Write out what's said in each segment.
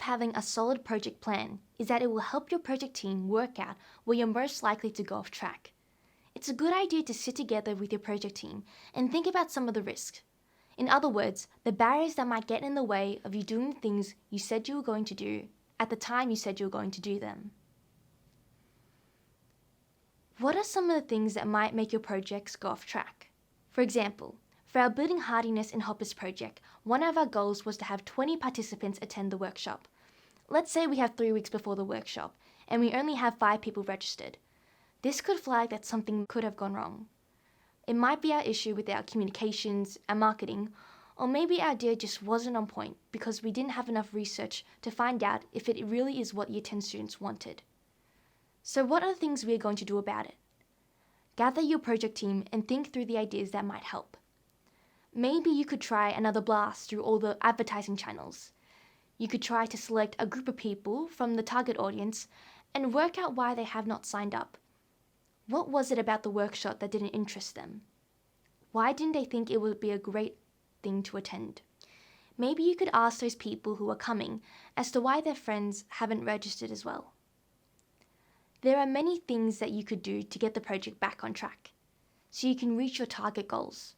of having a solid project plan is that it will help your project team work out where you're most likely to go off track. It's a good idea to sit together with your project team and think about some of the risks. In other words, the barriers that might get in the way of you doing the things you said you were going to do at the time you said you were going to do them. What are some of the things that might make your projects go off track? For example, for our Building Hardiness in Hoppers project, one of our goals was to have 20 participants attend the workshop. Let's say we have 3 weeks before the workshop, and we only have 5 people registered. This could flag that something could have gone wrong. It might be our issue with our communications and marketing, or maybe our idea just wasn't on point because we didn't have enough research to find out if it really is what Year 10 students wanted. So what are the things we are going to do about it? Gather your project team and think through the ideas that might help. Maybe you could try another blast through all the advertising channels. You could try to select a group of people from the target audience and work out why they have not signed up. What was it about the workshop that didn't interest them? Why didn't they think it would be a great thing to attend? Maybe you could ask those people who are coming as to why their friends haven't registered as well. There are many things that you could do to get the project back on track, so you can reach your target goals.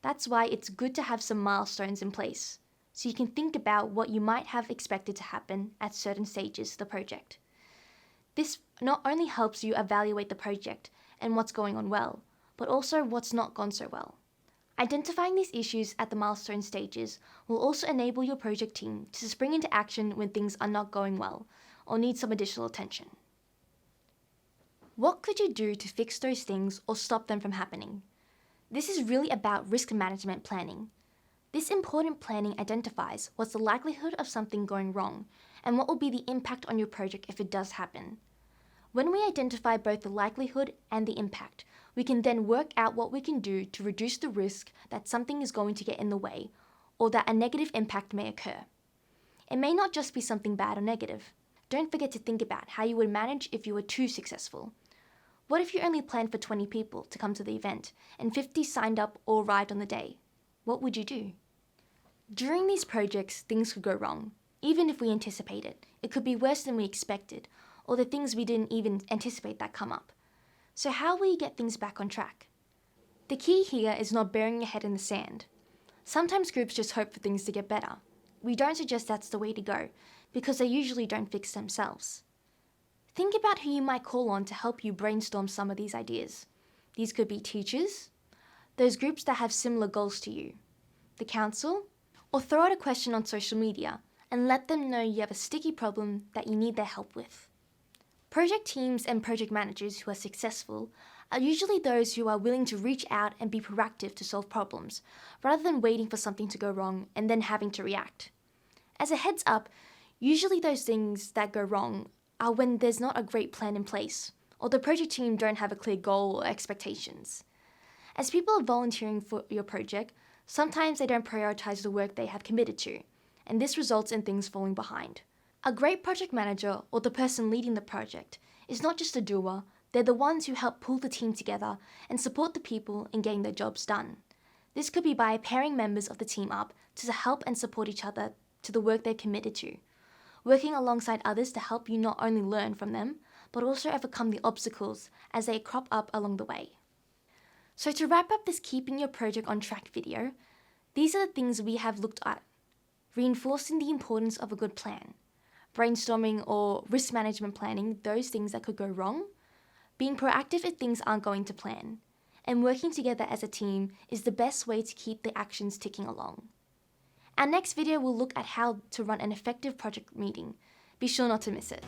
That's why it's good to have some milestones in place, so you can think about what you might have expected to happen at certain stages of the project. This not only helps you evaluate the project and what's going on well, but also what's not gone so well. Identifying these issues at the milestone stages will also enable your project team to spring into action when things are not going well or need some additional attention. What could you do to fix those things or stop them from happening? This is really about risk management planning. This important planning identifies what's the likelihood of something going wrong and what will be the impact on your project if it does happen. When we identify both the likelihood and the impact, we can then work out what we can do to reduce the risk that something is going to get in the way or that a negative impact may occur. It may not just be something bad or negative. Don't forget to think about how you would manage if you were too successful. What if you only planned for 20 people to come to the event and 50 signed up or arrived on the day? What would you do? During these projects, things could go wrong. Even if we anticipate it, it could be worse than we expected, or the things we didn't even anticipate that come up. So how will you get things back on track? The key here is not burying your head in the sand. Sometimes groups just hope for things to get better. We don't suggest that's the way to go, because they usually don't fix themselves. Think about who you might call on to help you brainstorm some of these ideas. These could be teachers, those groups that have similar goals to you, the council, or throw out a question on social media and let them know you have a sticky problem that you need their help with. Project teams and project managers who are successful are usually those who are willing to reach out and be proactive to solve problems, rather than waiting for something to go wrong and then having to react. As a heads up, usually those things that go wrong are when there's not a great plan in place, or the project team don't have a clear goal or expectations. As people are volunteering for your project, sometimes they don't prioritize the work they have committed to, and this results in things falling behind. A great project manager, or the person leading the project, is not just a doer, they're the ones who help pull the team together and support the people in getting their jobs done. This could be by pairing members of the team up to help and support each other to the work they're committed to, working alongside others to help you not only learn from them, but also overcome the obstacles as they crop up along the way. So to wrap up this Keeping Your Project on Track video, these are the things we have looked at. Reinforcing the importance of a good plan, brainstorming or risk management planning those things that could go wrong, being proactive if things aren't going to plan, and working together as a team is the best way to keep the actions ticking along. Our next video will look at how to run an effective project meeting. Be sure not to miss it.